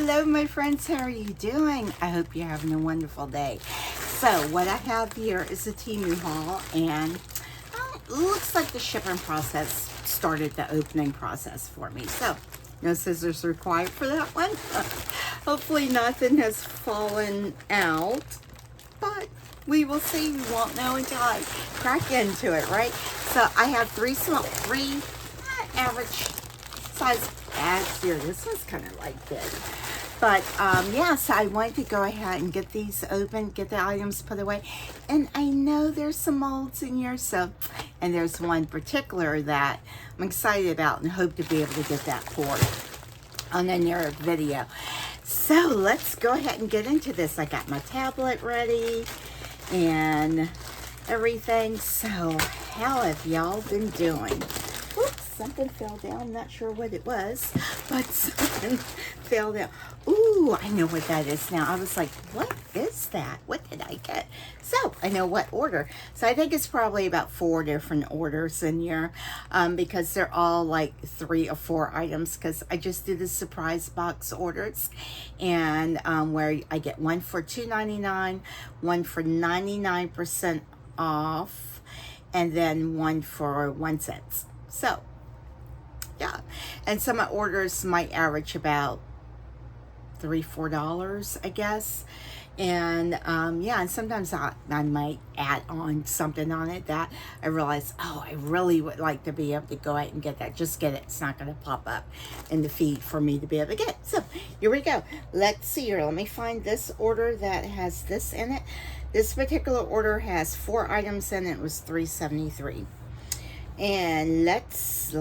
Hello my friends, how are you doing? I hope you're having a wonderful day. So what I have here is a Temu haul, and it looks like the shipping process started the opening process for me. So no scissors required for that one. Hopefully nothing has fallen out, but we will see. We won't know until I crack into it, right? So I have three average size bags here. This one's kind of like big, but yeah, so I wanted to go ahead and get these open, get the items put away, and I know there's some molds in here, so, and there's one particular that I'm excited about and hope to be able to get that poured on another video. So let's go ahead and get into this. I got my tablet ready and everything. So how have y'all been doing? Oops, something fell down. I'm not sure what it was, but something fell down. Ooh, I know what that is now. I was like, what is that? What did I get? So I know what order. So I think it's probably about 4 different orders in here, because they're all like 3 or 4 items, because I just did the surprise box orders, and where I get one for $2.99, one for 99% off, and then one for 1 cent. So yeah, and some of my orders might average about $3-4, I guess. And yeah, and sometimes I might add on something on it that I realize, oh, I really would like to be able to go out and get that. Just get it. It's not going to pop up in the feed for me to be able to get. So here we go. Let's see here. Let me find this order that has this in it. This particular order has 4 items in it. It was $3.73. And let's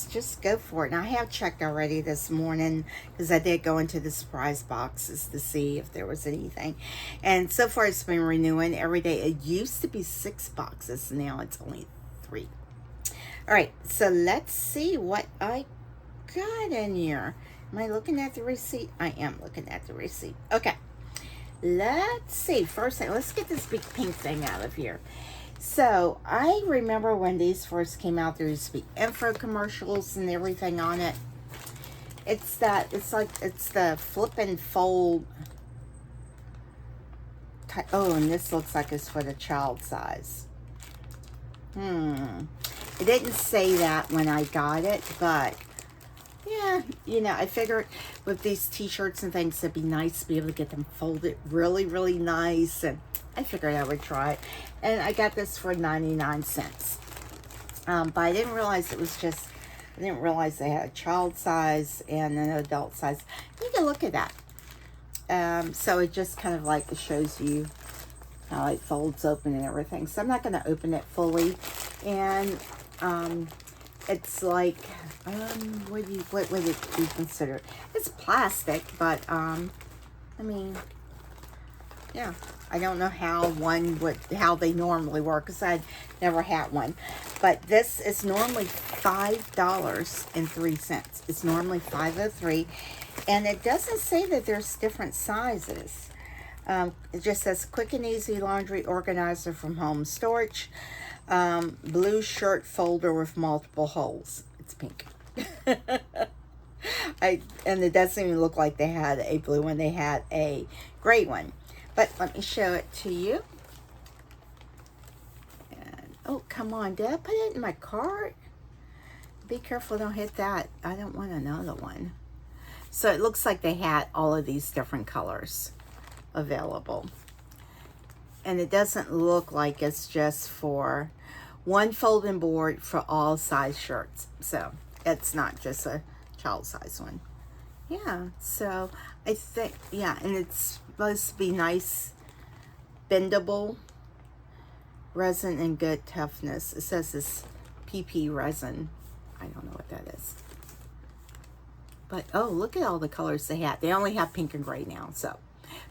just go for it. And I have checked already this morning, because I did go into the surprise boxes to see if there was anything. And so far it's been renewing every day. It used to be 6 boxes. Now it's only 3. All right, so let's see what I got in here. Am I looking at the receipt? I am looking at the receipt. Okay, let's see. First thing, let's get this big pink thing out of here. So I remember when these first came out, there used to be info commercials and everything on it. It's the flip and fold. Oh, and this looks like it's for the child size. It didn't say that when I got it, but yeah, you know, I figured with these t-shirts and things, it'd be nice to be able to get them folded really, really nice, and I figured I would try it. And I got this for 99 cents. But I didn't realize it was just, I didn't realize they had a child size and an adult size. You can look at that. So it just kind of like, it shows you how it folds open and everything. So I'm not going to open it fully. And it's like, what would it be considered? It's plastic, but I mean, yeah, I don't know how how they normally work, because I'd never had one. But this is normally $5.03. It's normally $5.03, and it doesn't say that there's different sizes. It just says quick and easy laundry organizer from home storage. Blue shirt folder with multiple holes. It's pink. And it doesn't even look like they had a blue one. They had a gray one. But let me show it to you. And, oh, come on. Did I put it in my cart? Be careful, don't hit that. I don't want another one. So it looks like they had all of these different colors available. And it doesn't look like it's just for one folding board for all size shirts. So it's not just a child size one. Yeah, so I think, yeah, and it's supposed to be nice, bendable resin and good toughness. It says it's PP resin. I don't know what that is. But, oh, look at all the colors they had. They only have pink and gray now, so.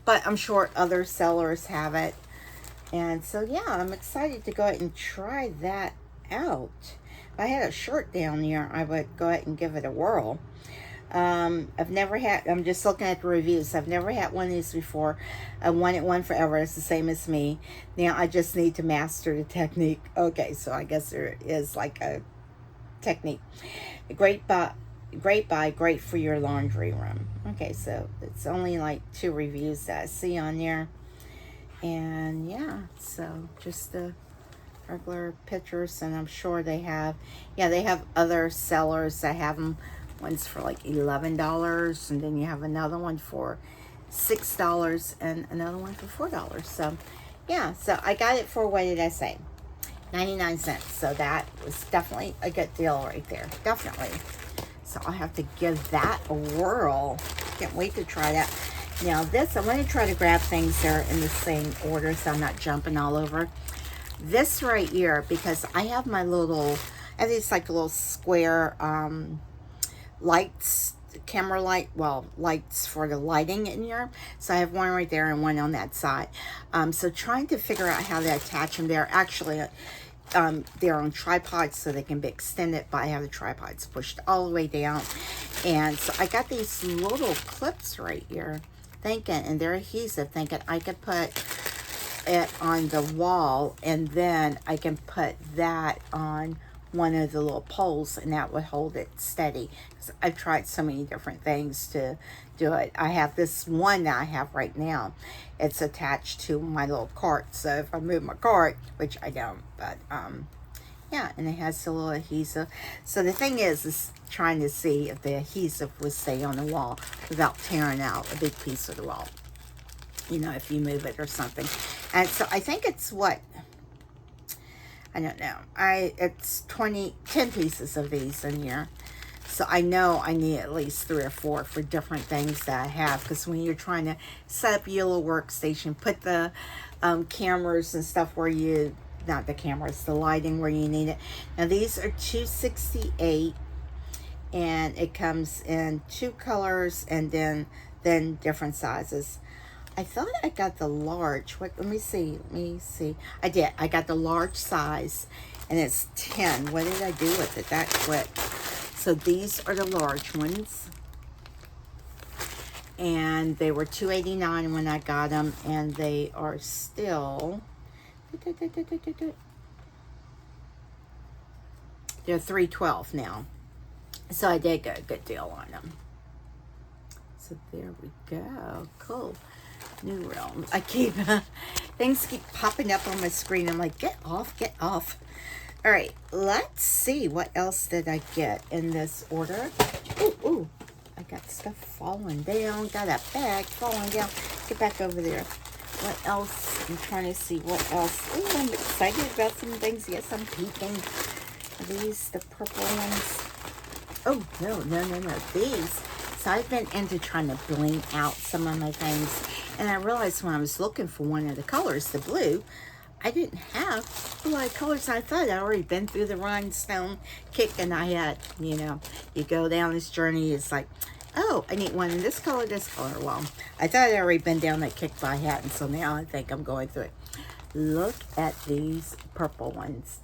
But I'm sure other sellers have it. And so, yeah, I'm excited to go ahead and try that out. If I had a shirt down here, I would go ahead and give it a whirl. I've never had, I'm just looking at the reviews. I've never had one of these before. I wanted one forever. It's the same as me. Now I just need to master the technique. Okay, so I guess there is like a technique. A great great buy, great for your laundry room. Okay, so it's only like 2 reviews that I see on there. And yeah, so just the regular pictures, and I'm sure they have, yeah, they have other sellers that have them. One's for like $11, and then you have another one for $6 and another one for $4. So yeah, so I got it for, what did I say, 99 cents. So that was definitely a good deal right there, definitely. So I'll have to give that a whirl. Can't wait to try that. Now this, I want to try to grab things that are in the same order so I'm not jumping all over. This right here, because I have my little, I think it's like a little square lights, camera light, well, lights for the lighting in here. So I have one right there and one on that side. So trying to figure out how to attach them. They're actually, they're on tripods so they can be extended, but I have the tripods pushed all the way down. And so I got these little clips right here, thinking, and they're adhesive, thinking I could put it on the wall, and then I can put that on one of the little poles, and that would hold it steady. I've tried so many different things to do it. I have this one that I have right now. It's attached to my little cart, so if I move my cart, which I don't, but yeah, and it has a little adhesive. So the thing is trying to see if the adhesive would stay on the wall without tearing out a big piece of the wall, you know, if you move it or something. And so I think it's what, I don't know, it's 10 pieces of these in here. So I know I need at least 3 or 4 for different things that I have, because when you're trying to set up your little workstation, put the cameras and stuff where you, not the cameras, the lighting where you need it. Now these are $2.68, and it comes in 2 colors and then different sizes. I thought I got the large. What? Let me see. I did. I got the large size, and it's 10. What did I do with it that quick? So these are the large ones, and they were $2.89 when I got them, and they are still, they're $3.12 now. So I did get a good deal on them. So there we go. Cool. New realm. I keep things keep popping up on my screen. I'm like, get off, get off. All right, let's see what else did I get in this order. Ooh, I got stuff falling down. Got a bag falling down. Get back over there. What else? I'm trying to see what else. Ooh, I'm excited about some things. Yes, I'm peeking. Are these the purple ones? Oh, no. These. So I've been into trying to bling out some of my things. And I realized when I was looking for one of the colors, the blue, I didn't have a lot of colors. I thought I'd already been through the rhinestone kick, and I had, you know, you go down this journey, it's like, oh, I need one in this color, this color. Well, I thought I'd already been down that kick, but I hadn't, so now I think I'm going through it. Look at these purple ones.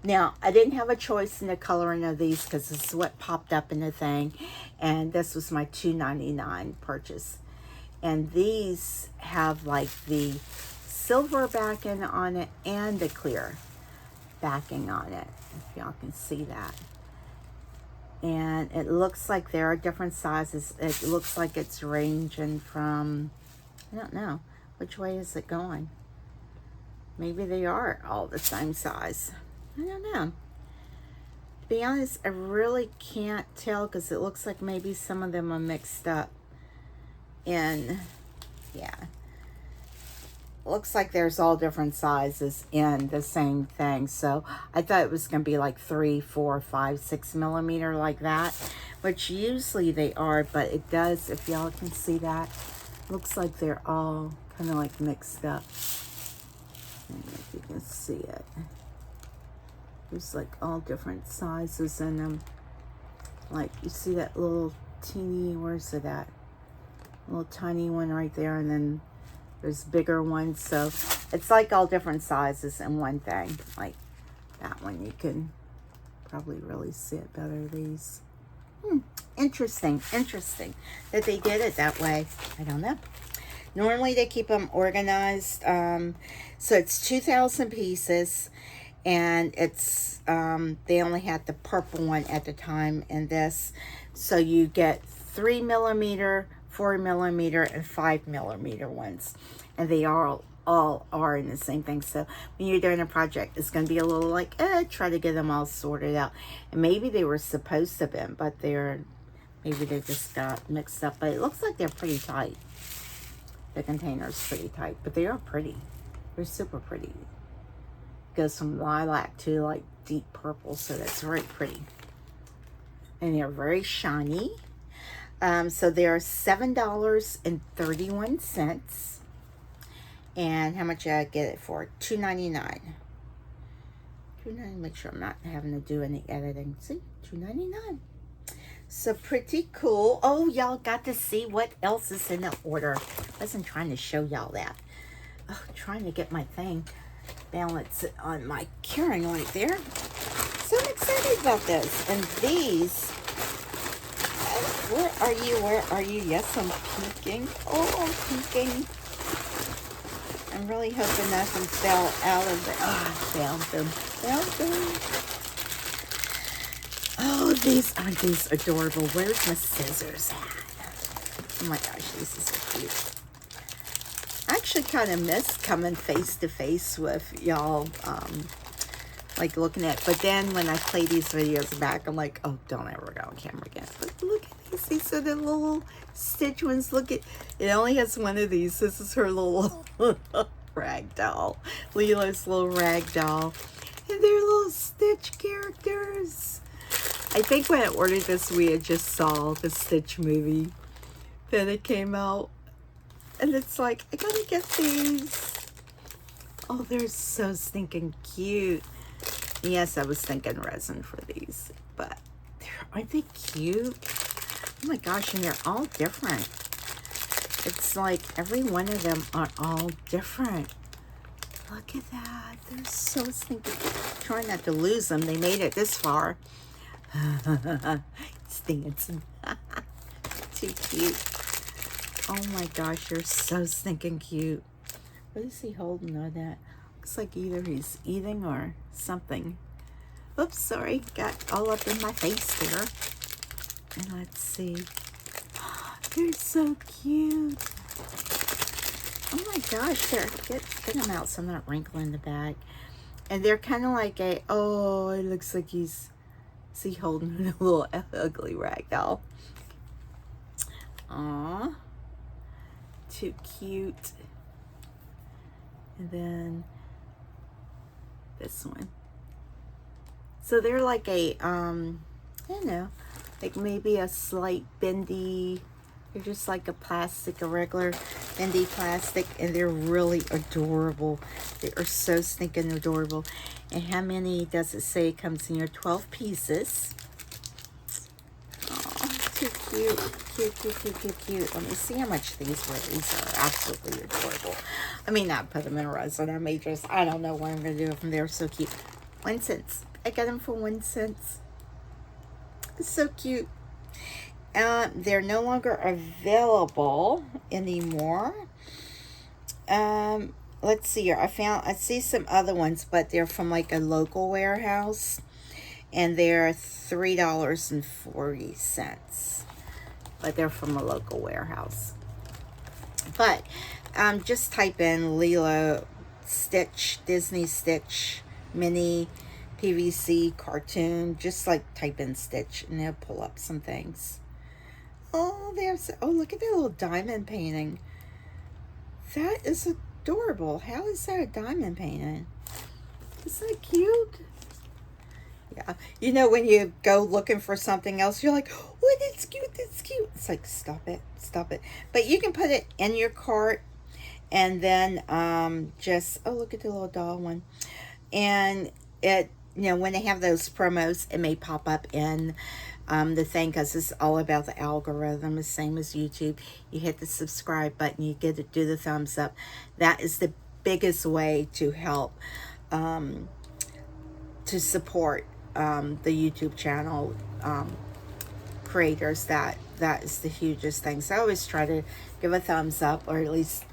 Now, I didn't have a choice in the coloring of these because this is what popped up in the thing, and this was my $2.99 purchase. And these have like the silver backing on it and the clear backing on it, if y'all can see that. And it looks like there are different sizes. It looks like it's ranging from, I don't know, which way is it going? Maybe they are all the same size. I don't know. To be honest, I really can't tell because it looks like maybe some of them are mixed up. And yeah, looks like there's all different sizes in the same thing. So I thought it was going to be like 3, 4, 5, 6 millimeter like that, which usually they are, but it does, if y'all can see that, looks like they're all kind of like mixed up. I don't know if you can see it. There's like all different sizes in them. Like you see that little teeny, where's it at? Little tiny one right there, and then there's bigger ones. So it's like all different sizes in one thing. Like that one, you can probably really see it better. These interesting that they did it that way. I don't know. Normally they keep them organized. So it's 2,000 pieces, and it's they only had the purple one at the time, and this So you get 3mm, 4mm, and 5mm ones, and they all are in the same thing. So when you're doing a project, it's going to be a little like, try to get them all sorted out. And maybe they were supposed to be, but maybe they just got mixed up. But it looks like they're pretty tight. The container's pretty tight, but they are pretty. They're super pretty. Goes from lilac to like deep purple, so that's very pretty. And they're very shiny. So they're $7.31. And how much did I get it for? $2.99. $2.99. Make sure I'm not having to do any editing. See, $2.99. So pretty cool. Oh, y'all got to see what else is in the order. I wasn't trying to show y'all that. Oh, trying to get my thing balanced on my curing right there. So I'm excited about this. And these, where are you? Where are you? Yes, I'm peeking. Oh, I'm peeking. I'm really hoping nothing fell out of it. Oh, I found them. Found them. Oh, aren't these adorable? Where's my scissors at? Oh my gosh, these are so cute. I actually kind of miss coming face to face with y'all, like looking at, but then when I play these videos back, I'm like, oh, don't ever go on camera again. But look at these are the little Stitch ones. Look at, it only has one of these. This is her little rag doll, Lila's little rag doll, and they're little Stitch characters. I think when I ordered this, we had just saw the Stitch movie. Then it came out, and it's like, I gotta get these. Oh, they're so stinking cute. Yes, I was thinking resin for these, but aren't they cute? Oh my gosh, and they're all different. It's like every one of them are all different. Look at that. They're so stinking. Trying not to lose them. They made it this far. It's dancing. Too cute. Oh my gosh, you're so stinking cute. What is he holding on that? Looks like either he's eating or something. Oops, sorry. Got all up in my face there. And let's see. They're so cute. Oh my gosh, get them out so I'm not wrinkling the bag. And they're kind of like oh, it looks like he's holding a little ugly rag doll. Aww. Too cute. And then this one. So they're like I don't know, like maybe a slight bendy. They're just like a plastic, a regular bendy plastic, and they're really adorable. They are so stinking adorable. And how many does it say it comes in here? 12 pieces. Oh, too cute. Cute, cute, cute, cute, cute. Let me see how much these were. These are absolutely adorable. I mean, not put them in a resin. I may just, I don't know what I'm going to do with them. They're so cute. 1 cent. I got them for 1 cent. It's so cute. They're no longer available anymore. Let's see here. I see some other ones, but they're from like a local warehouse, and they're $3.40. But they're from a local warehouse. But just type in Lilo Stitch, Disney Stitch, mini PVC cartoon. Just like type in Stitch, and they'll pull up some things. Oh, look at that little diamond painting. That is adorable. How is that a diamond painting? Isn't that cute? Yeah. You know, when you go looking for something else, you're like, oh, that's cute, that's cute. It's like, stop it, stop it. But you can put it in your cart, and then just, oh, look at the little doll one. And it, you know, when they have those promos, it may pop up in the thing, because it's all about the algorithm, the same as YouTube. You hit the subscribe button, you get to do the thumbs up. That is the biggest way to help to support the YouTube channel creators. That is the hugest thing. So I always try to give a thumbs up, or at least,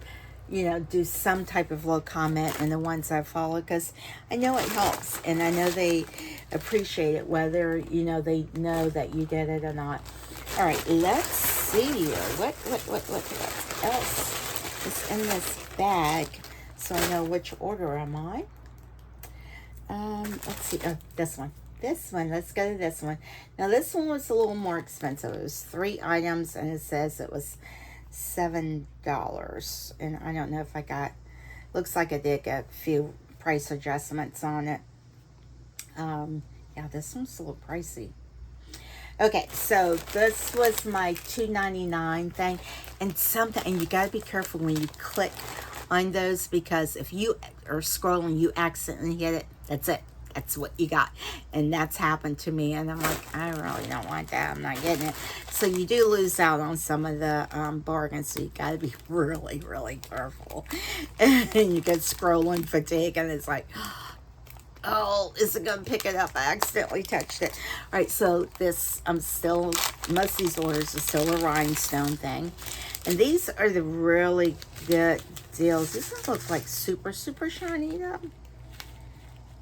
you know, do some type of little comment in the ones I follow, because I know it helps, and I know they appreciate it, whether, you know, they know that you did it or not. All right, let's see here. What else is in this bag so I know which order am I? Let's see. Oh, this one. This one. Let's go to this one. Now, this one was a little more expensive. It was 3 items, and it says it was $7. And I don't know if I got... Looks like I did get a few price adjustments on it. Yeah, this one's a little pricey. Okay, so this was my $2.99 thing, and you gotta be careful when you click on those, because if you are scrolling, you accidentally hit it. That's it. That's what you got, and that's happened to me. And I'm like, I really don't want that. I'm not getting it. So you do lose out on some of the bargains. So you gotta be really, really careful. And you get scrolling fatigue, and it's like, oh, is it gonna pick it up? I accidentally touched it. All right, so this, most of these orders are still a rhinestone thing. And these are the really good deals. These ones look like super, super shiny though.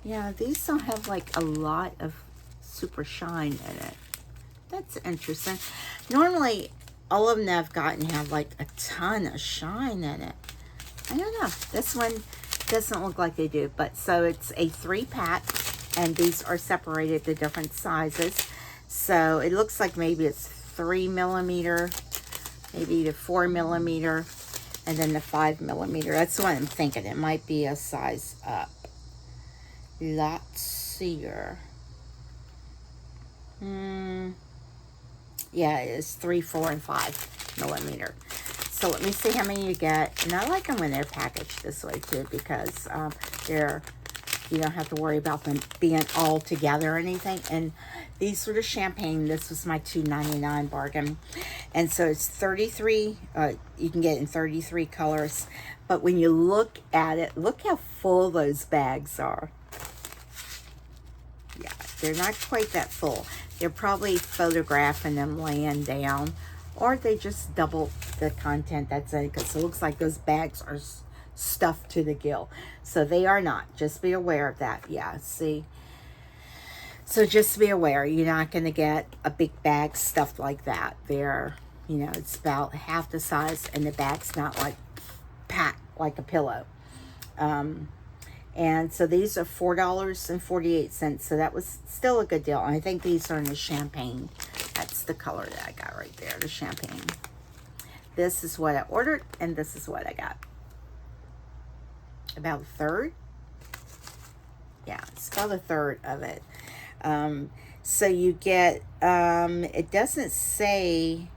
Yeah, these don't have like a lot of super shine in it. That's interesting. Normally, all of them that I've gotten have like a ton of shine in it. I don't know. This one doesn't look like they do, but so it's a 3-pack, and these are separated to different sizes. So it looks like maybe it's 3mm, maybe the 4mm, and then the 5mm. That's what I'm thinking. It might be a size up. Let's see here. Yeah, it is 3, 4, and 5mm. So let me see how many you get. And I like them when they're packaged this way too, because you don't have to worry about them being all together or anything. And these were the champagne. This was my $2.99 bargain. And so it's 33, you can get it in 33 colors. But when you look at it, look how full those bags are. Yeah, they're not quite that full. They're probably photographing them laying down, or they just double the content that's in it, because it looks like those bags are stuffed to the gill. So they are not. Just be aware of that. Yeah, see? So just be aware. You're not going to get a big bag stuffed like that. They're, you know, it's about half the size, and the bag's not like packed like a pillow. And so these are $4.48. So that was still a good deal. And I think these are in the champagne. That's the color that I got right there, the champagne. This is what I ordered, and this is what I got. About a third. Yeah, it's about a third of it. So you get, it doesn't say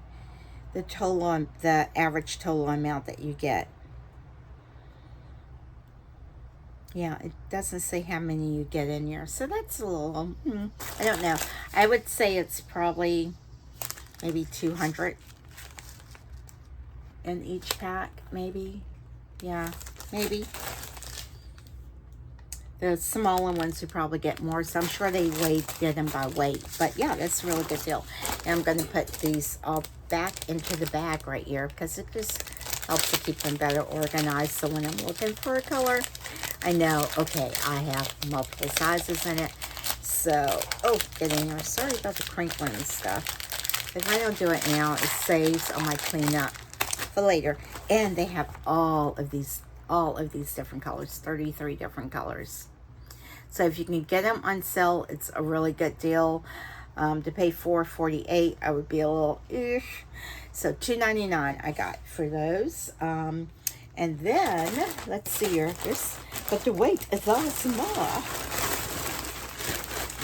the total, the average total amount that you get. Yeah, it doesn't say how many you get in here. So that's a little, I don't know. I would say it's probably maybe 200 in each pack, maybe. Yeah, maybe. The smaller ones you probably get more. So I'm sure they get them by weight. But yeah, that's a really good deal. And I'm going to put these all back into the bag right here, because it just helps to keep them better organized. So when I'm looking for a color, I know, okay, I have multiple sizes in it. So, oh, get in there. Sorry about the crinkling and stuff. If I don't do it now, it saves on my cleanup for later. And they have all of these different colors, 33 different colors. So if you can get them on sale, it's a really good deal. To pay $4.48, I would be a little ish. So $2.99 I got for those. And then, let's see here. But the weight is all small.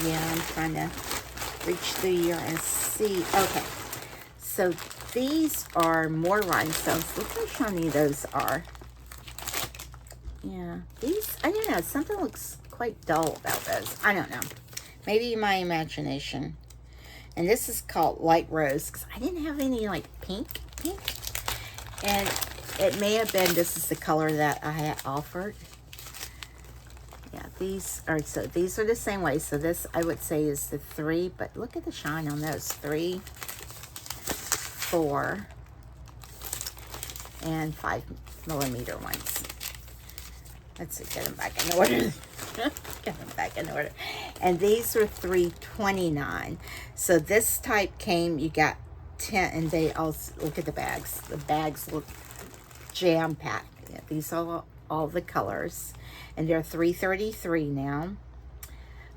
Yeah, I'm trying to reach through here and see. Okay, so these are more rhinestones. Look how shiny those are. Yeah, these, I don't know, something looks quite dull about those. I don't know. Maybe my imagination. And this is called light rose, because I didn't have any like pink. And it may have been, this is the color that I had offered. Yeah, these are the same way. So this, I would say, is the 3, but look at the shine on those. 3, 4, and 5mm ones. Let's see, get them back in order. Get them back in order. And these are $3.29. So this type came, you got and they also, look at the bags. The bags look jam-packed. Yeah, these are all the colors. And they're $3.33 now.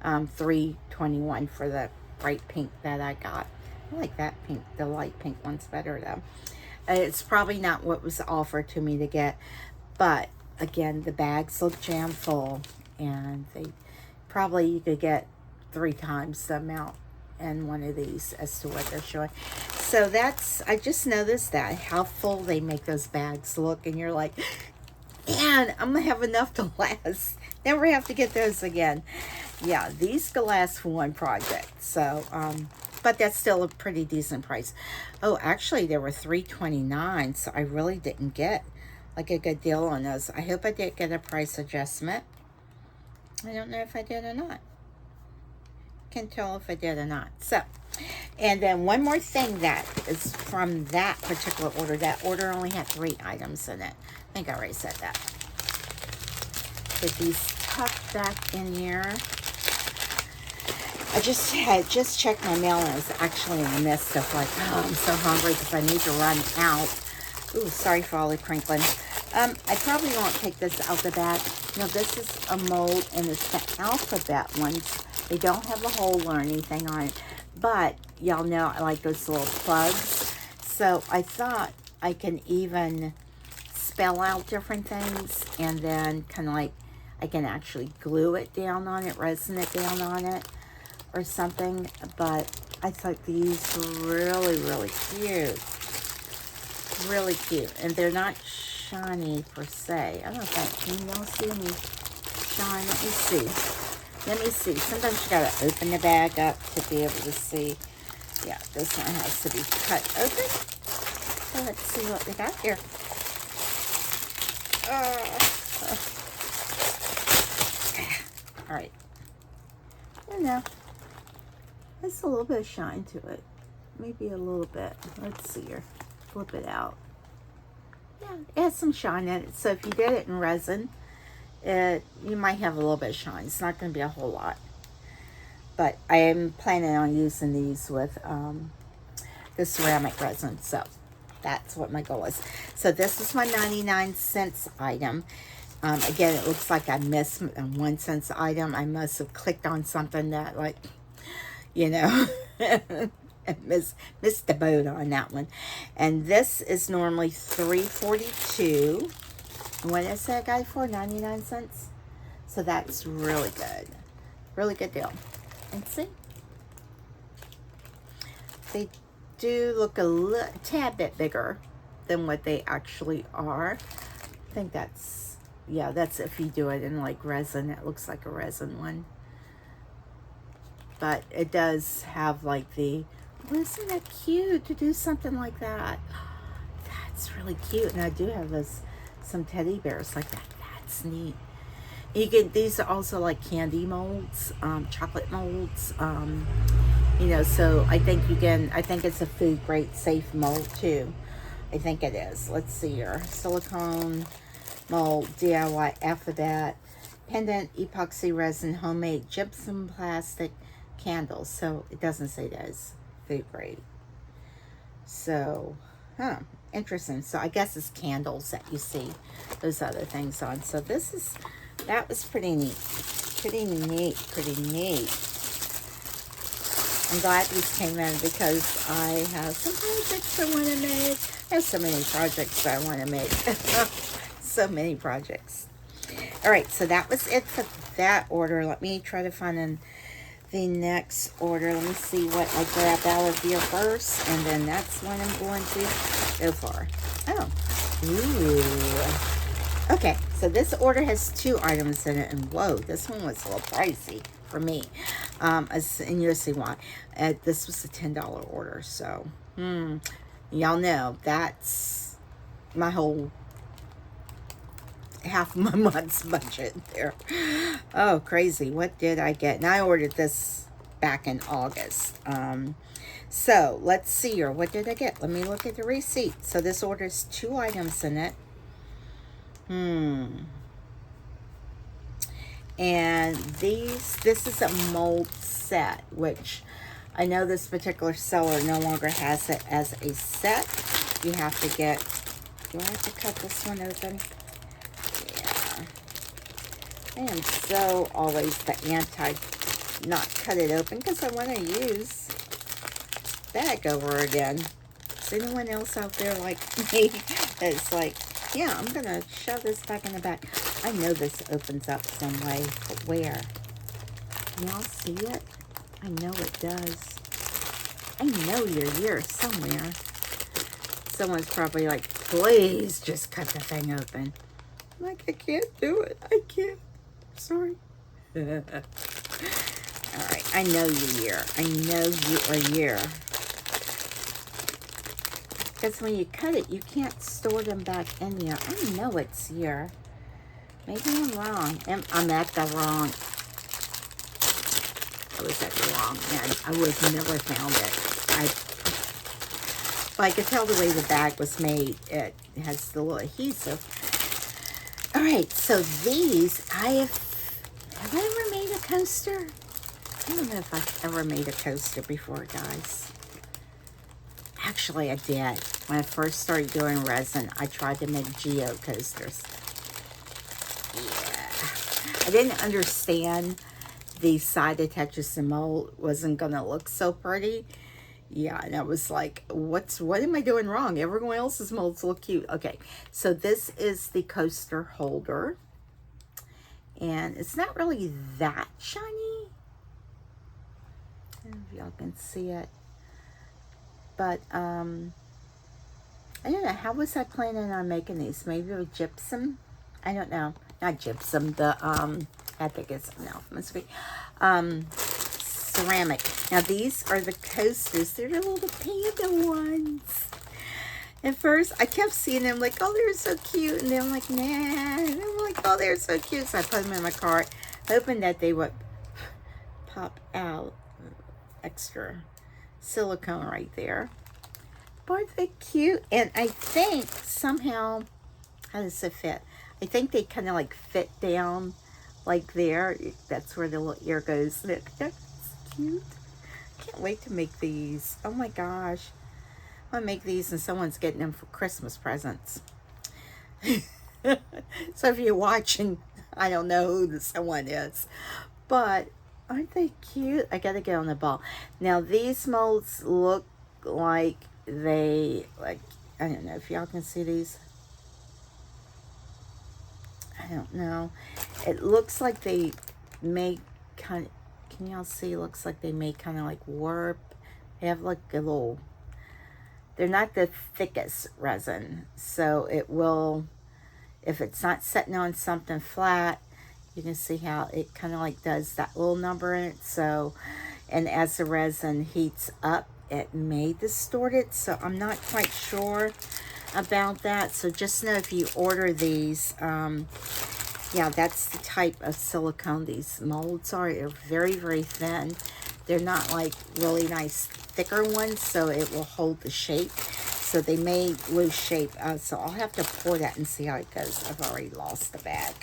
$3.21 for the bright pink that I got. I like that pink. The light pink one's better though. It's probably not what was offered to me to get, but again, the bags look jam full, and they probably, you could get 3 times the amount in one of these as to what they're showing. So that's, I just noticed that, how full they make those bags look, and you're like, man, I'm gonna have enough to last. Never have to get those again. Yeah, these could last for one project. So, but that's still a pretty decent price. Oh, actually, they were $3.29, so I really didn't get like a good deal on those. I hope I did get a price adjustment. I don't know if I did or not. Can't tell if I did or not. So, and then one more thing that is from that particular order. That order only had 3 items in it. I think I already said that. Get these tucked back in here. I just checked my mail, and I was actually in the midst of like, oh, I'm so hungry because I need to run out. Ooh, sorry for all the crinkling. I probably won't take this out the bag. You know, this is a mold, and it's the alphabet ones. They don't have a hole or anything on it, but y'all know I like those little plugs. So I thought I can even spell out different things, and then kind of like, I can actually glue it down on it, resin it down on it, or something. But I thought these were really, really cute. Really cute. And they're not shiny per se. I don't think, can y'all see me shine? Let me see. Let me see. Sometimes you gotta open the bag up to be able to see. Yeah, this one has to be cut open. So let's see what we got here. All right. I don't know. There's a little bit of shine to it. Maybe a little bit. Let's see here. Flip it out. Yeah, it has some shine in it. So if you did it in resin, you might have a little bit of shine. It's not going to be a whole lot. But I am planning on using these with the ceramic resin. So that's what my goal is. So this is my 99-cent item. Again, it looks like I missed a 1-cent item. I must have clicked on something that, like, you know, missed the boat on that one. And this is normally $3.42. And what did I say I got it for? 99 cents. So that's really good. Really good deal. And see? They do look a tad bit bigger than what they actually are. I think that's, yeah, that's if you do it in like resin. It looks like a resin one. But it does have like the, isn't that cute to do something like that? That's really cute. And I do have some teddy bears like that. That's neat. You get, these are also like candy molds, chocolate molds. You know, so I think I think it's a food grade safe mold too. I think it is. Let's see here. Silicone mold, DIY alphabet, pendant, epoxy resin, homemade gypsum plastic candles. So it doesn't say that is food grade. So, interesting. So I guess it's candles that you see those other things on. So that was pretty neat. Pretty neat. I'm glad these came in because I have some projects I want to make. I have so many projects that I want to make. So many projects. All right, so that was it for that order. Let me try to find the next order. Let me see what I grabbed out of here first, and then that's what I'm going to go for. Oh, ooh. Okay, so this order has 2 items in it, and whoa, this one was a little pricey for me. And you'll see why. This was a $10 order, so y'all know that's my whole half of my month's budget there. Oh, crazy. What did I get? And I ordered this back in August. So let's see here. What did I get? Let me look at the receipt. So this order's 2 items in it. And this is a mold set, which I know this particular seller no longer has it as a set. You have to get, do I have to cut this one open? Yeah. I am so always the anti not cut it open because I want to use bag over again. Is anyone else out there like me that's like, yeah, I'm going to shove this back in the back. I know this opens up some way, but where? Can y'all see it? I know it does. I know you're here somewhere. Someone's probably like, please just cut the thing open. I'm like, I can't do it. I can't. Sorry. All right. I know you're here. I know you are here. Because when you cut it, you can't store them back in here. I know it's here. Maybe I'm wrong. I'm at the wrong. I was at the wrong end. I would have never found it. I could tell the way the bag was made. It has the little adhesive. All right, so these, have I ever made a coaster? I don't know if I've ever made a coaster before, guys. Actually, I did. When I first started doing resin, I tried to make geo coasters. Yeah. I didn't understand the side attaches the mold wasn't gonna look so pretty. Yeah, and I was like, what am I doing wrong? Everyone else's molds look cute. Okay, so this is the coaster holder. And it's not really that shiny. I don't know if y'all can see it. But, I don't know. How was I planning on making these? Maybe with gypsum? I don't know. Not gypsum. I think it's, no, it must be, ceramic. Now, these are the coasters. They're the little panda ones. At first, I kept seeing them like, oh, they're so cute. And then I'm like, nah. And I'm like, oh, they're so cute. So I put them in my cart, hoping that they would pop out. Extra silicone right there. Aren't they cute? And I think somehow, how does it fit? I think they kind of like fit down like there. That's where the little ear goes. That's cute. I can't wait to make these. Oh my gosh. I'm going to make these and someone's getting them for Christmas presents. So if you're watching, I don't know who someone is. But aren't they cute? I got to get on the ball. Now these molds look like they, like, I don't know if y'all can see these. I don't know. It looks like they may kind of, can y'all see? It looks like they may kind of like warp. They have like a little, they're not the thickest resin. So it will, if it's not setting on something flat, you can see how it kind of like does that little number in it. So, and as the resin heats up, it may distort it. So I'm not quite sure about that. So just know if you order these, yeah, that's the type of silicone these molds are. They're very, very thin. They're not like really nice thicker ones, so it will hold the shape. So they may lose shape. So I'll have to pour that and see how it goes. I've already lost the bag.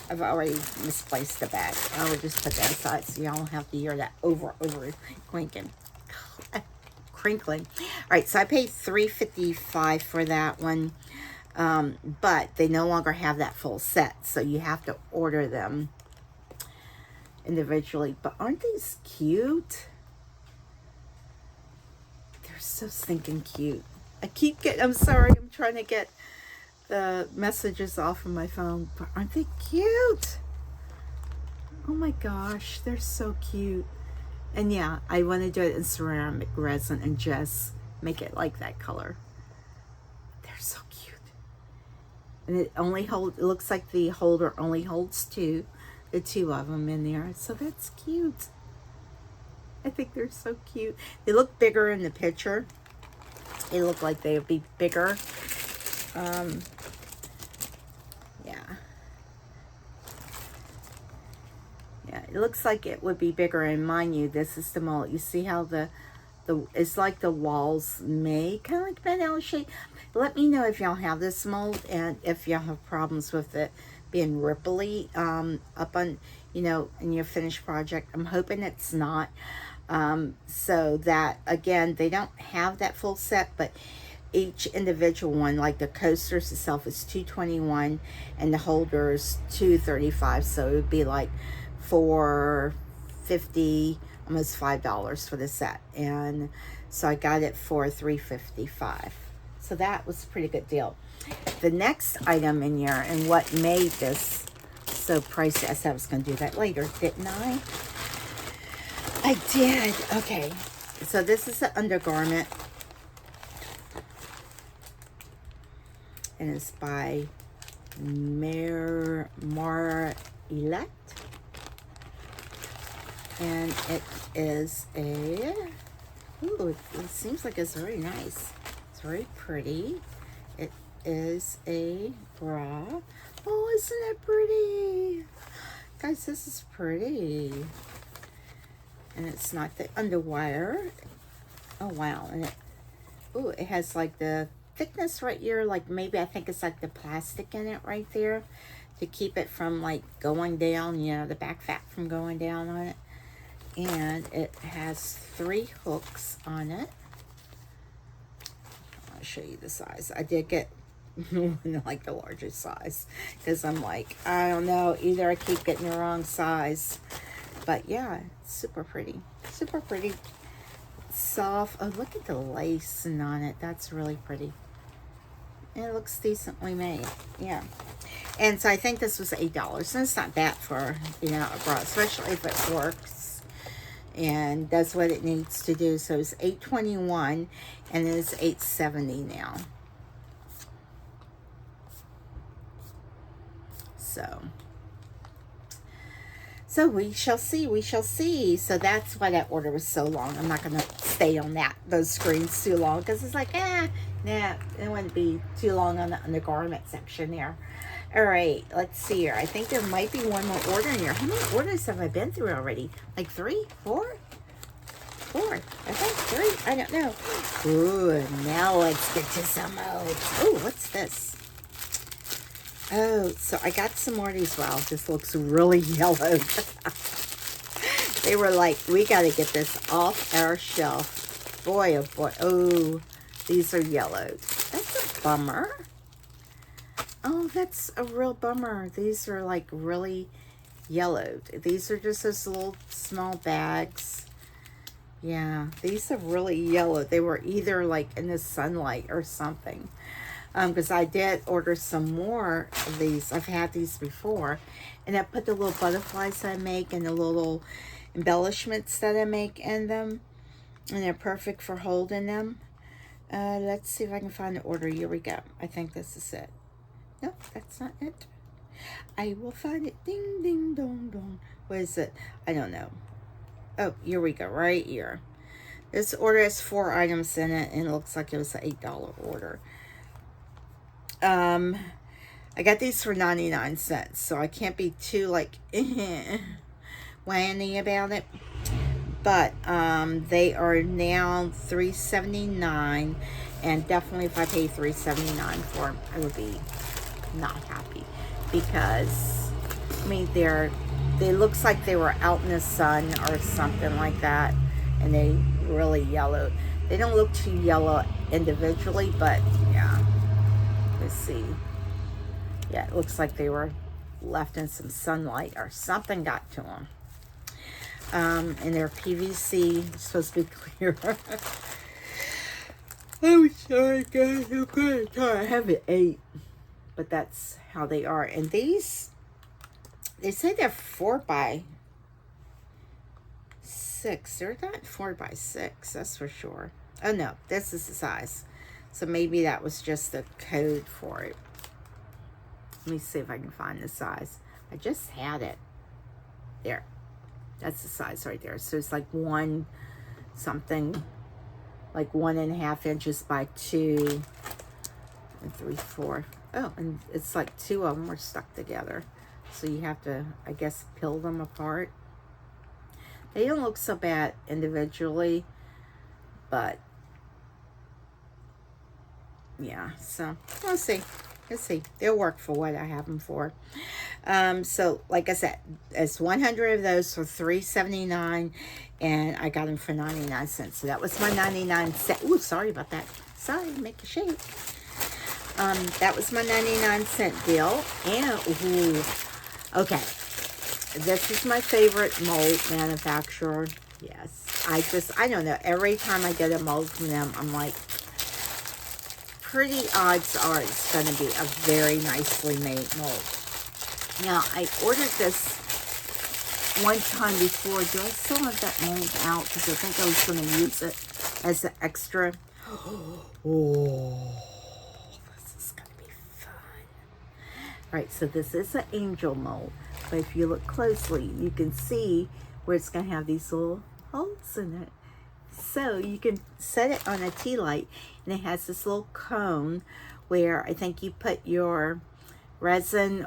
I've already misplaced the bag. I will just put that aside so y'all don't have to hear that over clinking. Crinkling. All right, so I paid $3.55 for that one. But they no longer have that full set, so you have to order them individually. But aren't these cute? They're so stinking cute. I'm sorry, I'm trying to get the messages off of my phone, but aren't they cute? Oh my gosh, they're so cute. And yeah, I want to do it in ceramic resin and just make it like that color. They're so cute. And it looks like the holder only holds the two of them in there. So that's cute. I think they're so cute. They look bigger in the picture. They look like they would be bigger. Yeah. Yeah, it looks like it would be bigger. And mind you, this is the mold. You see how it's like the walls may kind of like bend out of shape. Let me know if y'all have this mold and if y'all have problems with it being ripply up on, in your finished project. I'm hoping it's not. So that, again, they don't have that full set, but each individual one, like the coasters itself is $221 and the holders $235. So it would be like $4.50, almost $5 for the set. And so I got it for $3.55. So that was a pretty good deal. The next item in here, and what made this so pricey, I said I was going to do that later, didn't I? I did. Okay. So this is an undergarment. And it's by Marillette. And it is a, ooh, it seems like it's very nice. It's very pretty. It is a bra. Oh, isn't it pretty? Guys, this is pretty. And it's not the underwire. Oh, wow. And it, ooh, it has like the thickness right here, like maybe I think it's like the plastic in it right there to keep it from like going down, you know, the back fat from going down on it. And it has 3 hooks on it. I'll show you the size. I did get like the larger size because I'm like, I don't know, either I keep getting the wrong size. But yeah, it's super pretty. Super pretty. Soft. Oh, look at the lace on it. That's really pretty. It looks decently made. Yeah. And so I think this was $8. And it's not bad for, you know, a bra, especially if it works and does what it needs to do. So it's $8.21 and it's $8.70 now. So we shall see, we shall see. So that's why that order was so long. I'm not going to stay on those screens too long because it's like, nah, it wouldn't be too long on the undergarment section there. All right, let's see here. I think there might be one more order in here. How many orders have I been through already? Like 3, 4? 4, I think 3. I don't know. Ooh, now let's get to some modes. Ooh, what's this? Oh, so I got some more of these. Wow, this looks really yellow. They were like, we got to get this off our shelf. Boy, oh boy. Oh, these are yellowed. That's a bummer. Oh, that's a real bummer. These are like really yellowed. These are just those little small bags. Yeah, these are really yellow. They were either like in the sunlight or something. Because I did order some more of these. I've had these before. And I put the little butterflies I make and the little embellishments that I make in them. And they're perfect for holding them. Let's see if I can find the order. Here we go. I think this is it. No, that's not it. I will find it. Ding, ding, dong, dong. What is it? I don't know. Oh, here we go. Right here. This order has 4 items in it. And it looks like it was an $8 order. I got these for 99 cents, so I can't be too like whiny about it. But they are now $3.79, and definitely if I pay $3.79 for them, I would be not happy because I mean they looks like they were out in the sun or something like that, and they really yellowed. They don't look too yellow individually, but yeah. Let's see. Yeah, it looks like they were left in some sunlight or something got to them. And they're PVC. It's supposed to be clear. I'm sorry, guys. I'm kind of tired. I haven't ate. But that's how they are. And these, they say they're 4x6. They're not 4x6, that's for sure. Oh, no. This is the size. So maybe that was just the code for it. Let me see if I can find the size. I just had it. There. That's the size right there. So it's like 1 something, like 1.5 inches by 2 and 3, 4. Oh, and it's like 2 of them are stuck together. So you have to, I guess, peel them apart. They don't look so bad individually, but yeah, so we'll see. Let's see. They'll work for what I have them for. So like I said, it's 100 of those for $3.79, and I got them for 99 cents. So that was my 99 cent. Ooh, sorry about that. Sorry, make a shake. That was my 99 cent deal. And ooh, okay, this is my favorite mold manufacturer. Yes, I don't know. Every time I get a mold from them, I'm like, pretty odds are it's going to be a very nicely made mold. Now, I ordered this one time before. Do I still have that mold out? Because I think I was going to use it as an extra. Oh, this is going to be fun. All right, so this is an angel mold. But if you look closely, you can see where it's going to have these little holes in it. So you can set it on a tea light, and it has this little cone where I think you put your resin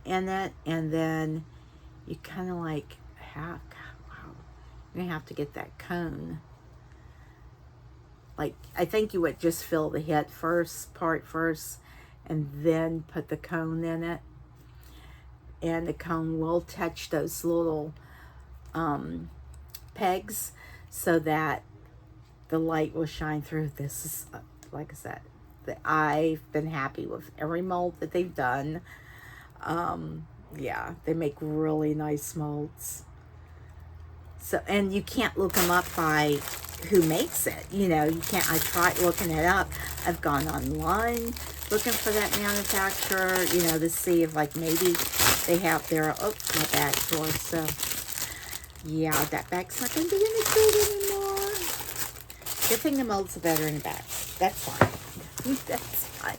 in it, and then you kind of like, wow, you're gonna have to get that cone. Like, I think you would just fill the head part first, and then put the cone in it, and the cone will touch those little pegs so that the light will shine through. This is, like I said, I've been happy with every mold that they've done. Yeah, they make really nice molds. So, and you can't look them up by who makes it. You know, you can't. I tried looking it up. I've gone online looking for that manufacturer, you know, to see if like maybe they have their, oh, my bag tore. So, yeah, that bag's not going to be any good anymore. Good thing the molds are better in the bag. That's fine. That's fine.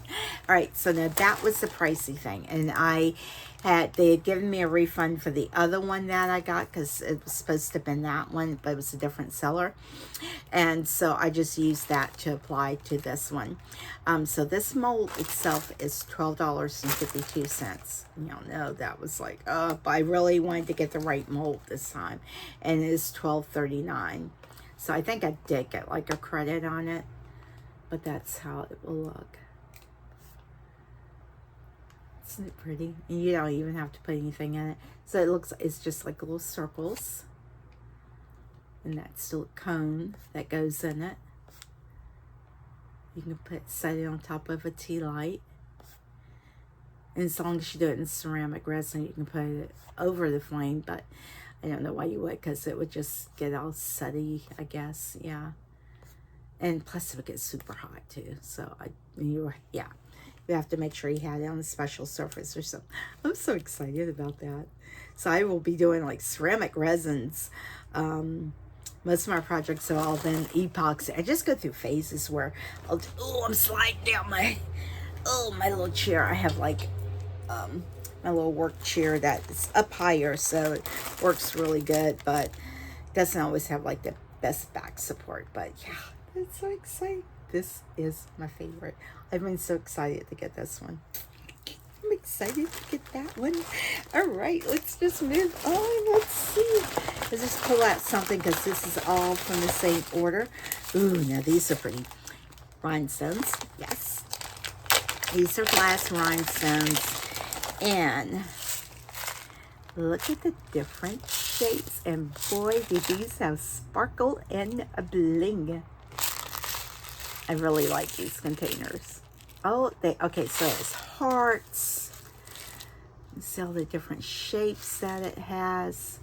All right, so now that was the pricey thing. And they had given me a refund for the other one that I got because it was supposed to have been that one, but it was a different seller. And so I just used that to apply to this one. So this mold itself is $12.52. Y'all know that was like, but I really wanted to get the right mold this time. And it is $12.39. So I think I did get like a credit on it, but that's how it will look. Isn't it pretty? And you don't even have to put anything in it. So it looks, it's just like little circles. And that's still a cone that goes in it. You can set it on top of a tea light. And as long as you do it in ceramic resin, you can put it over the flame, but I don't know why you would, because it would just get all sooty, I guess. Yeah. And plus it would get super hot too. So you have to make sure you had it on a special surface or something. I'm so excited about that. So I will be doing like ceramic resins. Most of my projects have all been epoxy. I just go through phases where I'm sliding down my little chair. I have like my little work chair that is up higher, so it works really good, but doesn't always have like the best back support. But yeah, it's so exciting. This is my favorite. I've been so excited to get this one. I'm excited to get that one. All right, let's just move on. Let's see. Let's just pull out something because this is all from the same order. Ooh, now these are pretty. Rhinestones, yes. These are glass rhinestones. And look at the different shapes. And boy, do these have sparkle and a bling. I really like these containers. Oh, okay, so it's hearts. You see all the different shapes that it has.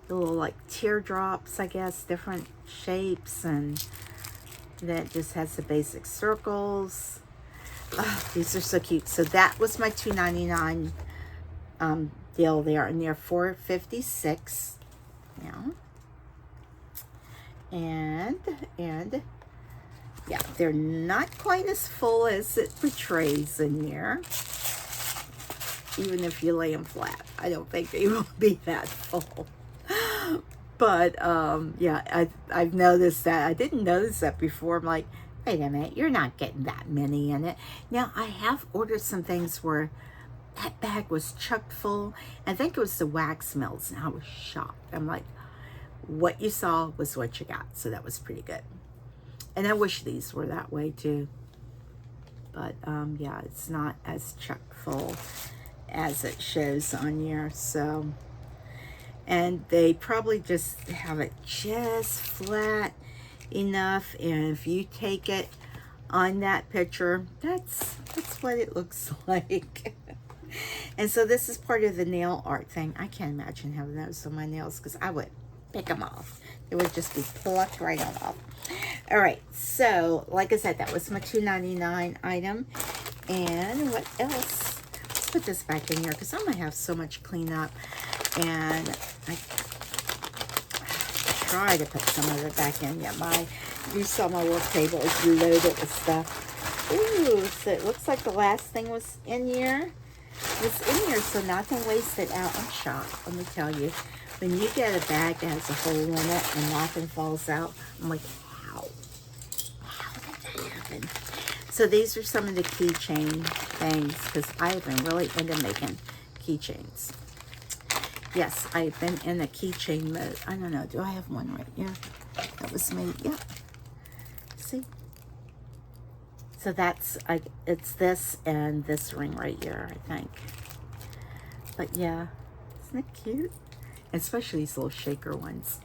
The little like teardrops, I guess, different shapes. And then it just has the basic circles. Oh, these are so cute. So that was my $2.99 deal there. And they're $4.56 now. And yeah, they're not quite as full as it portrays in there. Even if you lay them flat, I don't think they will be that full. But yeah, I've noticed that. I didn't notice that before. I'm like, wait a minute, you're not getting that many in it. Now, I have ordered some things where that bag was chock full. I think it was the wax melts, and I was shocked. I'm like, what you saw was what you got. So that was pretty good. And I wish these were that way too. But yeah, it's not as chock full as it shows on here. So, and they probably just have it just flat enough, and if you take it on that picture, that's what it looks like. And so this is part of the nail art thing. I can't imagine having those on my nails because I would pick them off. It would just be plucked right on off. All right, so like I said, that was my $2.99 item. And what else? Let's put this back in here because I'm gonna have so much cleanup, and I try to put some of it back in. Yeah, you saw my work table is loaded with stuff. Ooh, so it looks like the last thing was in here. It's in here, so nothing wasted out. I'm shocked, let me tell you. When you get a bag that has a hole in it and nothing falls out, I'm like, how? How did that happen? So these are some of the keychain things, because I have been really into making keychains. Yes, I've been in a keychain mode. I don't know, do I have one right here? That was made, yep. See? So that's, it's this and this ring right here, I think. But yeah, isn't it cute? Especially these little shaker ones.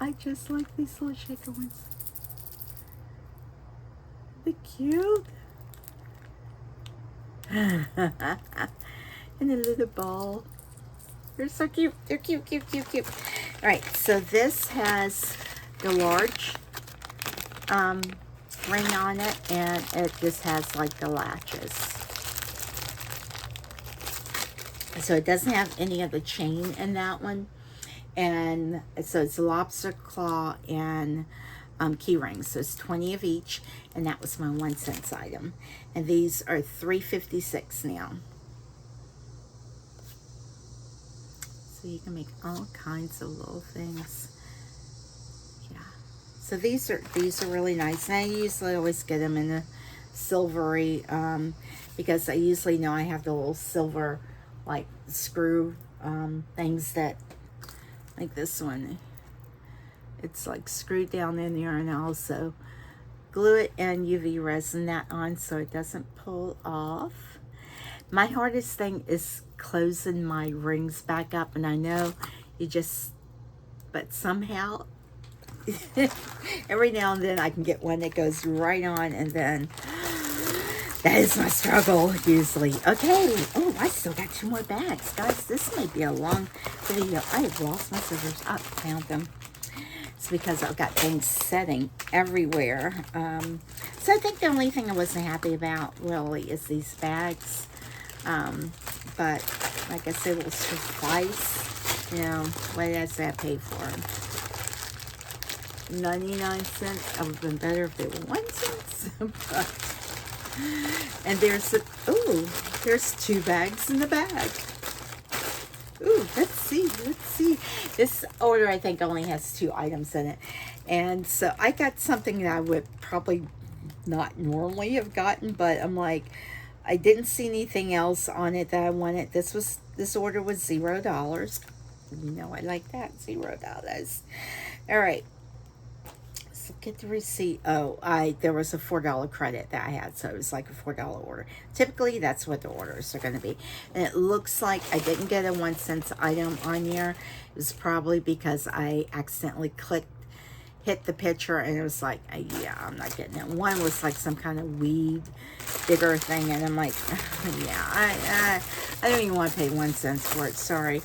I just like these little shaker ones. They're cute. And a little ball. They're so cute. They're cute, cute, cute, cute. All right, so this has the large ring on it, and it just has like the latches. So it doesn't have any of the chain in that one. And so it's lobster claw and key rings. So it's 20 of each, and that was my 1 cent item. And these are $3.56 now. So you can make all kinds of little things. Yeah. So these are really nice. And I usually always get them in a silvery, because I usually know I have the little silver like screw things that, like this one, it's like screwed down in there, and I also glue it and UV resin that on so it doesn't pull off. My hardest thing is closing my rings back up, and I know you just, but somehow every now and then I can get one that goes right on, and then that is my struggle usually. Okay, oh, I still got 2 more bags. Guys, this may be a long video. I have lost my scissors. I found them. It's because I've got things setting everywhere. So I think the only thing I wasn't happy about really is these bags. But like I said, it will suffice. You know, what did I say I paid for them? 99 cents. I would have been better if they were 1 cent. But, and there's there's 2 bags in the bag. Ooh, let's see. This order, I think, only has 2 items in it. And so I got something that I would probably not normally have gotten, but I'm like, I didn't see anything else on it that I wanted. This order was $0. You know, I like that, $0. All right. So get the receipt. Oh, there was a $4 credit that I had, so it was like a $4 order. Typically, that's what the orders are going to be. And it looks like I didn't get a 1 cent item on here. It was probably because I accidentally hit the picture, and it was like, yeah, I'm not getting it. One was like some kind of weed digger thing, and I'm like, yeah, I don't even want to pay 1 cent for it. Sorry.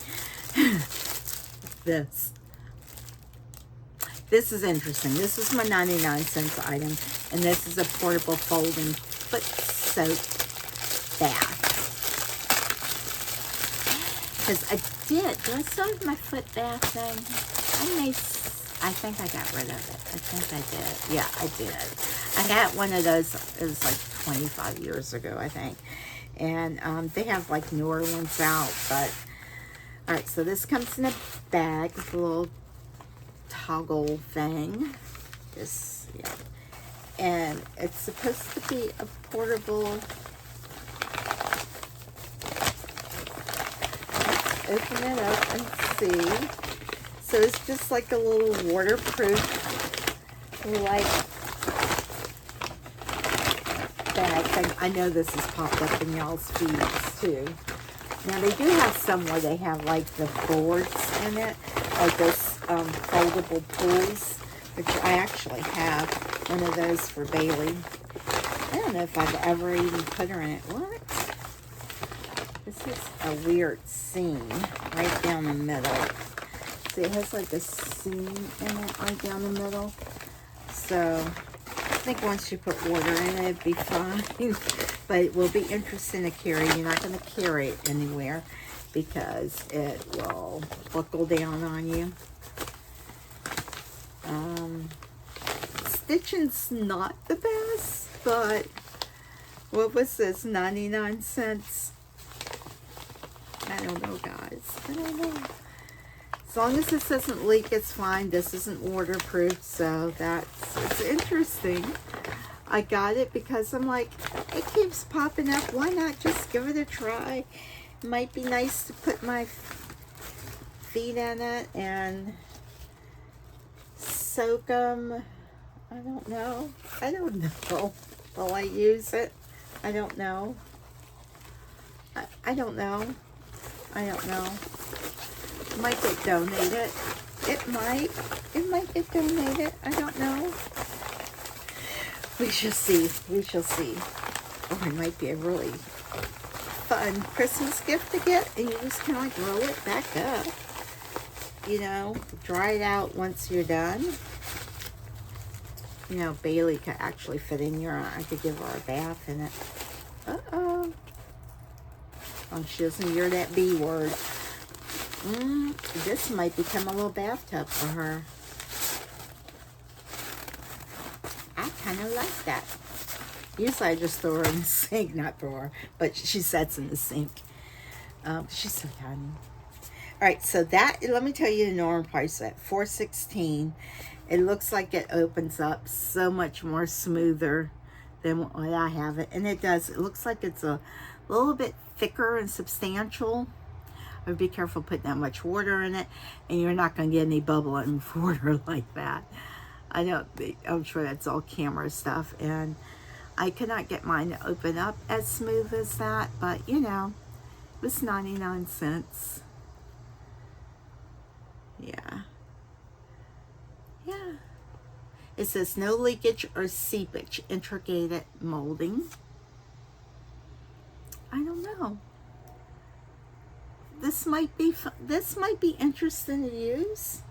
This is interesting. This is my 99 cents item, and this is a portable folding foot soap bath. Because did I still have my foot bath thing? I think I got rid of it. I think I did. Yeah, I did. I got one of those, it was like 25 years ago, I think. And they have like newer ones out, but, all right, so this comes in a bag with a little toggle thing. This, yeah. And it's supposed to be a portable. Let's open it up and see. So it's just like a little waterproof, like, bag thing. I know this has popped up in y'all's feeds too. Now they do have some where they have like the boards in it, like those foldable pools, which I actually have one of those for Bailey. I don't know if I've ever even put her in it. What? This is a weird seam right down the middle. See, it has like a seam in it right down the middle. So I think once you put water in it, it'd be fine. But it will be interesting to carry. You're not going to carry it anywhere because it will buckle down on you. Stitching's not the best, but what was this, 99 cents? I don't know, guys. I don't know. As long as this doesn't leak, it's fine. This isn't waterproof, so it's interesting. I got it because I'm like, it keeps popping up. Why not just give it a try? It might be nice to put my feet in it and soak them. I don't know. I don't know. Will I use it? I don't know. I don't know. I don't know. It might get donated. It might. It might get donated. I don't know. We shall see. We shall see. Or it might be a really fun Christmas gift to get, and you just kind of like roll it back up. You know, dry it out once you're done. You know, Bailey could actually fit in your, I could give her a bath in it. Uh-oh. Oh, she doesn't hear that B word. This might become a little bathtub for her. I kind of like that. Usually I just throw her in the sink, not throw her, but she sits in the sink. She's so tiny. All right, so that, let me tell you the normal price at $4.16. It looks like it opens up so much more smoother than what I have it. And it does. It looks like it's a little bit thicker and substantial. I would be careful putting that much water in it. And you're not going to get any bubbling water like that. I'm sure that's all camera stuff. And I could not get mine to open up as smooth as that. But, you know, it was 99 cents. Yeah. Yeah. It says no leakage or seepage, intricate molding. I don't know. This might be interesting to use.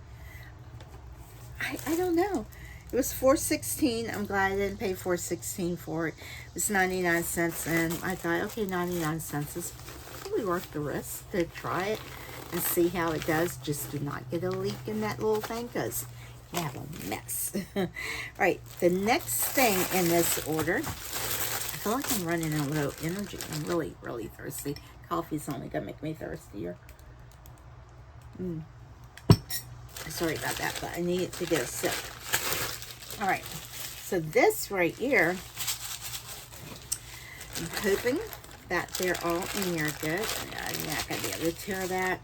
I don't know. It was $4.16. I'm glad I didn't pay $4.16 for it. It was 99 cents, and I thought, okay, 99 cents is probably worth the risk to try it and see how it does. Just do not get a leak in that little thing, because you have a mess. All right, the next thing in this order, I feel like I'm running on low energy. I'm really, really thirsty. Coffee's only gonna make me thirstier. Sorry about that, but I need to get a sip. All right, so this right here, I'm hoping that they're all in here good. I'm not gonna be able to tear that.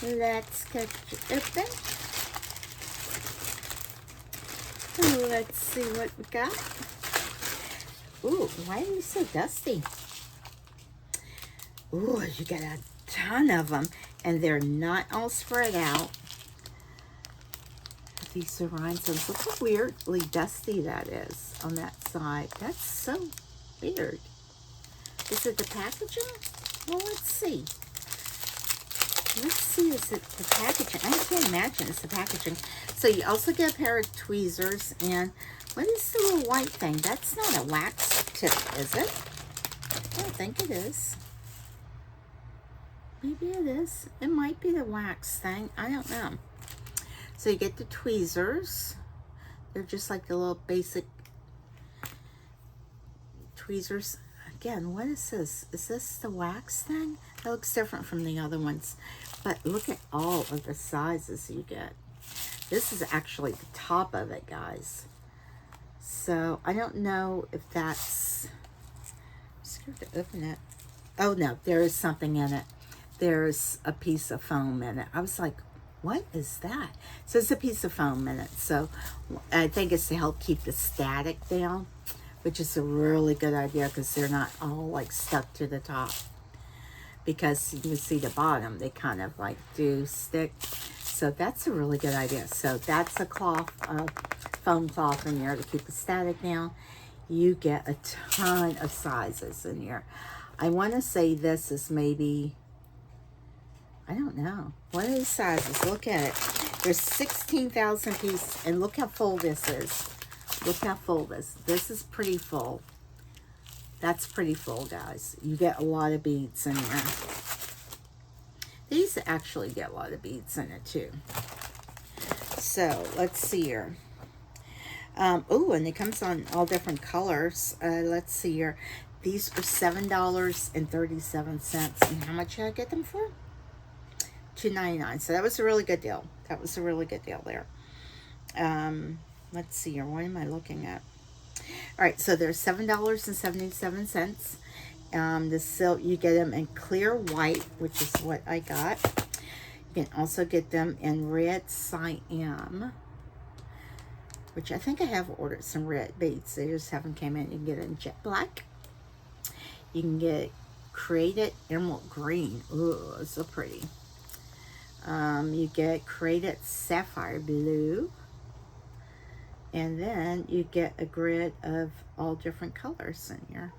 Let's cut it open. Let's see what we got. Ooh, why are you so dusty? Ooh, you got a ton of them, and they're not all spread out. These are rhinestones. Look how weirdly dusty that is on that side. That's so weird. Is it the packaging? Well, let's see. Let's see, is it the packaging? I can't imagine it's the packaging. So you also get a pair of tweezers, and what is the little white thing? That's not a wax tip, is it? I don't think it is. Maybe it is. It might be the wax thing. I don't know. So you get the tweezers. They're just like the little basic tweezers. Again, what is this? Is this the wax thing? That looks different from the other ones. But look at all of the sizes you get. This is actually the top of it, guys. So I don't know if that's... I'm scared to open it. Oh no, there is something in it. There's a piece of foam in it. I was like, what is that? So it's a piece of foam in it. So I think it's to help keep the static down, which is a really good idea because they're not all like stuck to the top. because you can see the bottom, they kind of like do stick. So that's a really good idea. So that's a cloth, foam cloth in there to keep the static down. You get a ton of sizes in here. I want to say this is maybe, I don't know. What are these sizes? Look at it. There's 16,000 pieces, and look how full this is. Look how full this is pretty full. That's pretty full, guys. You get a lot of beads in there. These actually get a lot of beads in it too. So let's see here. Oh, and it comes on all different colors. Let's see here. These are $7.37. And how much did I get them for? $2.99. So that was a really good deal. That was a really good deal there. Let's see here. What am I looking at? All right, so they're $7.77. The silk, you get them in clear white, which is what I got. You can also get them in red cyan, which I think I have ordered some red beads. They just haven't came in. You can get it in jet black. You can get created emerald green. Ooh, so pretty. You get created sapphire blue. And then you get a grid of all different colors in here.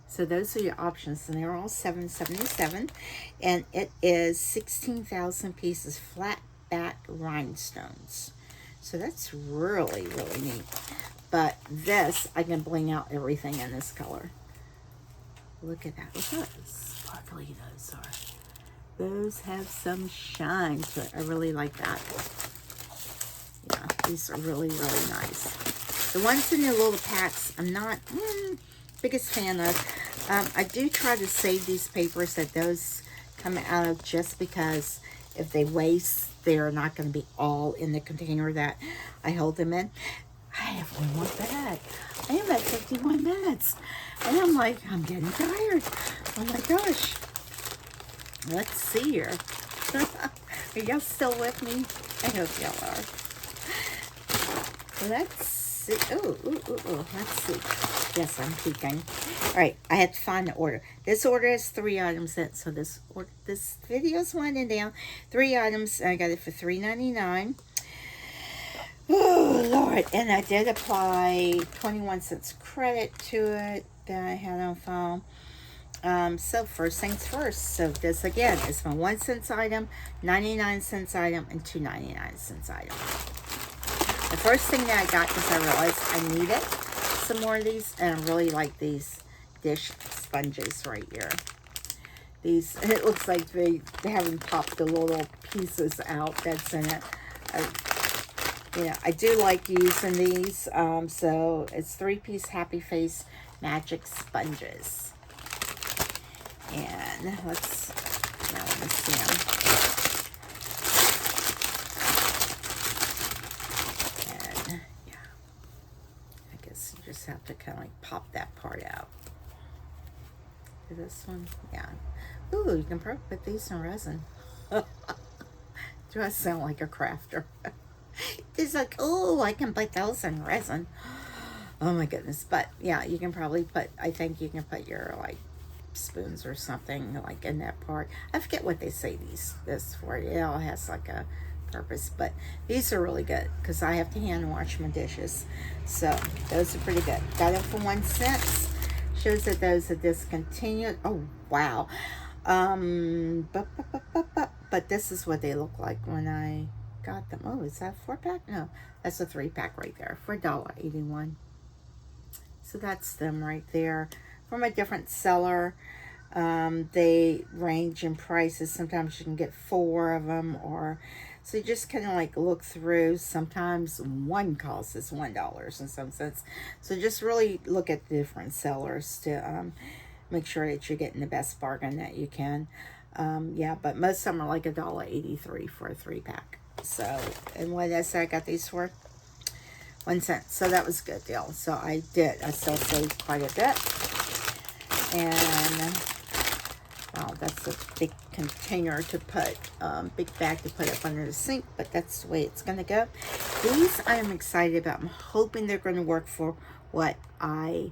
So those are your options, and they're all $7.77, and it is 16,000 pieces flat back rhinestones. So that's really, really neat. But this, I can bling out everything in this color. Look at that. Look how sparkly those are. Those have some shine to it. I really like that. Yeah, these are really, really nice. The ones in the little packs, I'm not biggest fan of. I do try to save these papers that those come out of, just because if they waste, they're not going to be all in the container that I hold them in. I have one more bag. I am at 51 minutes. And I'm like, I'm getting tired. Oh my gosh. Let's see here. Are y'all still with me? I hope y'all are. Let's see. Ooh. Let's see. Yes, I'm peeking. All right, I had to find the order. This order has 3 items in it, so this video is winding down. 3 items. I got it for $3.99. Oh Lord! And I did apply 21 cents credit to it that I had on file. So first things first. So this again is my 1 cent item, 99 cents item, and 2.99 cents item. The first thing that I got, because I realized I needed some more of these, and I really like these dish sponges right here. These, it looks like they haven't popped the little pieces out that's in it. I do like using these. So it's 3-piece Happy Face Magic Sponges. And let me see them. You just have to kind of like pop that part out. This one, yeah. Ooh, you can probably put these in resin. Do I sound like a crafter? It's like, oh, I can put those in resin. Oh my goodness. But yeah, you can probably put, I think you can put your like spoons or something like in that part. I forget what they say this for. It all has like a purpose, but these are really good because I have to hand wash my dishes. So those are pretty good. Got them for 1 cent. Shows that those are discontinued. Oh wow. But this is what they look like when I got them. Oh, is that a 4-pack? No, that's a 3-pack right there for $1.81. So that's them right there from a different seller. They range in prices. Sometimes you can get 4 of them, or so you just kind of like look through. Sometimes one costs is $1 in some sense. So just really look at the different sellers to make sure that you're getting the best bargain that you can. Yeah, but most of them are like $1.83 for a 3-pack. So, and what did I say I got these for? 1 cent. So that was a good deal. So I still saved quite a bit. And wow, that's a big container to put, big bag to put up under the sink, but that's the way it's going to go. These I am excited about. I'm hoping they're going to work for what my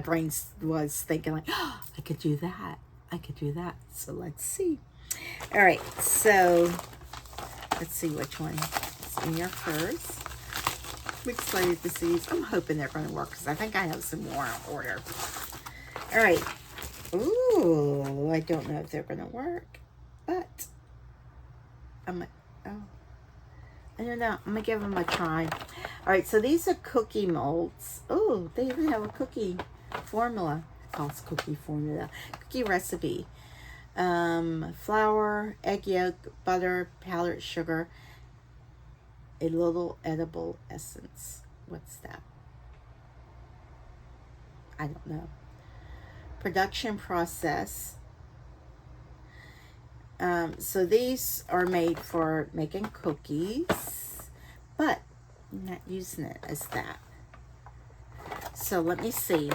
brain was thinking, like, oh, I could do that. I could do that. So let's see. All right, so let's see which one is in here first. I'm excited to see these. I'm hoping they're going to work because I think I have some more on order. All right. Ooh, I don't know if they're going to work, but I don't know. I'm going to give them a try. All right, so these are cookie molds. Oh, they even have a cookie formula. It calls cookie formula. Cookie recipe. Flour, egg yolk, butter, powdered sugar, a little edible essence. What's that? I don't know. Production process. So these are made for making cookies, but I'm not using it as that. So let me see.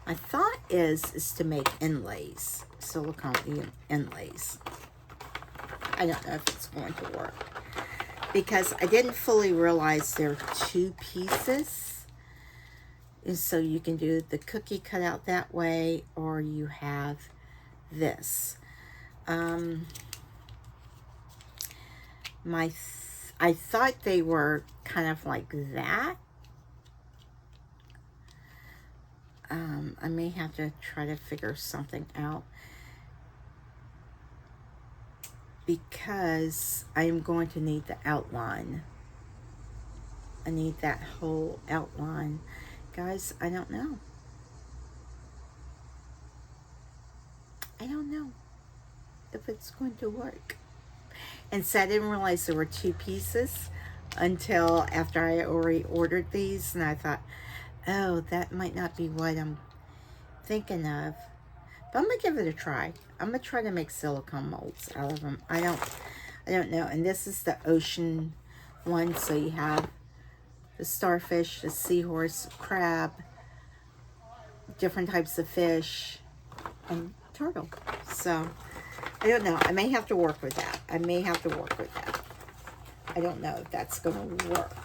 My thought is to make inlays, silicone inlays. I don't know if it's going to work because I didn't fully realize there are 2 pieces. And so you can do the cookie cut out that way, or you have this. I thought they were kind of like that. I may have to try to figure something out because I am going to need the outline. I need that whole outline. Guys, I don't know. I don't know if it's going to work. And so I didn't realize there were 2 pieces until after I already ordered these, and I thought, oh, that might not be what I'm thinking of. But I'm gonna give it a try. I'm gonna try to make silicone molds out of them. I don't know. And this is the ocean one, so you have the starfish, the seahorse, crab, different types of fish, and turtle. So I don't know. I may have to work with that. I don't know if that's going to work.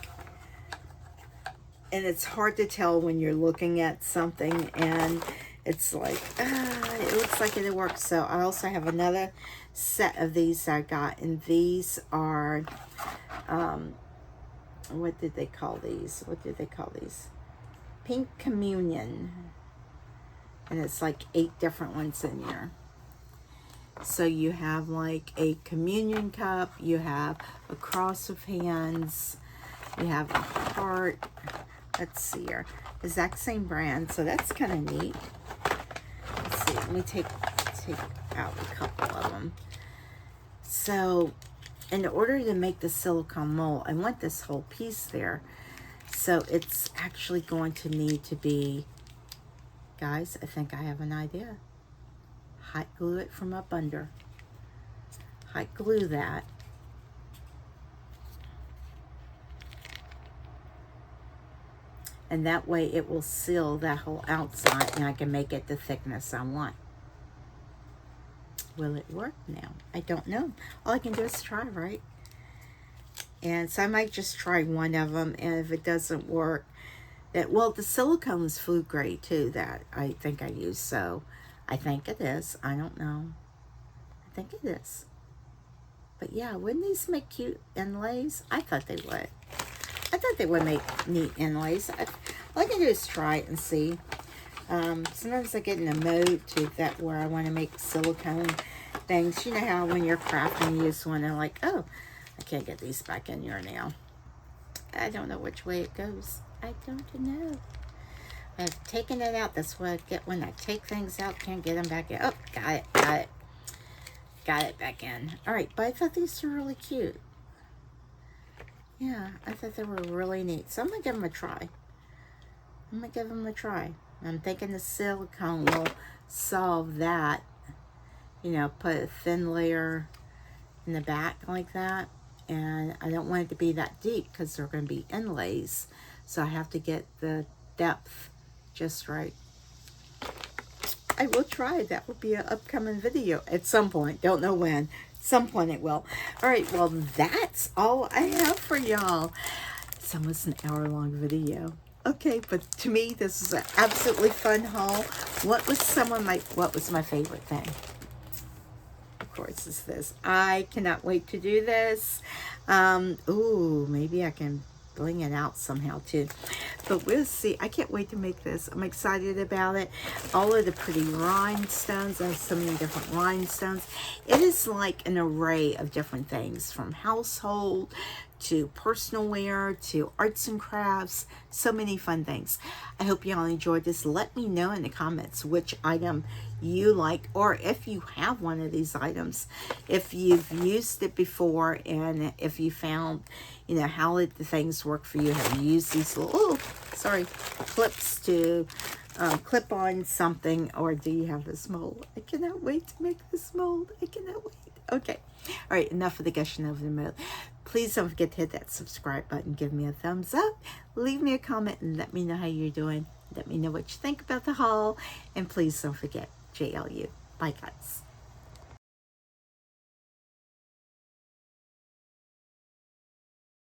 And it's hard to tell when you're looking at something and it's like, it looks like it'll work. So I also have another set of these I got, and these are, what did they call these? Pink Communion. And it's like 8 different ones in here. So you have like a communion cup, you have a cross of hands, you have a heart. Let's see here. Exact same brand, so that's kind of neat. Let's see, let me take out a couple of them. So in order to make the silicone mold, I want this whole piece there. So it's actually going to need to be, guys, I think I have an idea. Hot glue it from up under. Hot glue that. And that way it will seal that whole outside and I can make it the thickness I want. Will it work now? I don't know. All I can do is try, right? And so I might just try one of them, and if it doesn't work, well, the silicone is food grade too that I think I use, so I think it is. I don't know. I think it is. But yeah, wouldn't these make cute inlays? I thought they would. I thought they would make neat inlays. All I can do is try it and see. Sometimes I get in a mode to that where I want to make silicone things. You know how when you're crafting, you just want to like, oh, I can't get these back in here now. I don't know which way it goes. I don't know. I've taken it out. That's what I get when I take things out. Can't get them back in. Oh, got it. Got it back in. All right, but I thought these were really cute. Yeah, I thought they were really neat. So I'm going to give them a try. I'm thinking the silicone will solve that. You know, put a thin layer in the back like that. And I don't want it to be that deep because they're going to be inlays. So I have to get the depth just right. I will try. That will be an upcoming video at some point. Don't know when. Some point it will. All right, well, that's all I have for y'all. It's almost an hour-long video. Okay, but to me, this is an absolutely fun haul. What was my favorite thing? Of course, is this. I cannot wait to do this. Ooh, maybe I can bling it out somehow too. But we'll see. I can't wait to make this. I'm excited about it. All of the pretty rhinestones. I have so many different rhinestones. It is like an array of different things, from household to personal wear to arts and crafts. So many fun things. I hope you all enjoyed this. Let me know in the comments which item you like, or if you have one of these items, if you've used it before, and if you found, you know, how the things work for you. Have you used these little clips to clip on something, or do you have this mold? I cannot wait to make this mold. I cannot wait. Okay, all right, enough of the gushing over the mold. Please don't forget to hit that subscribe button, give me a thumbs up, leave me a comment, and let me know how you're doing. Let me know what you think about the haul, and please don't forget JLU. Bye, guys.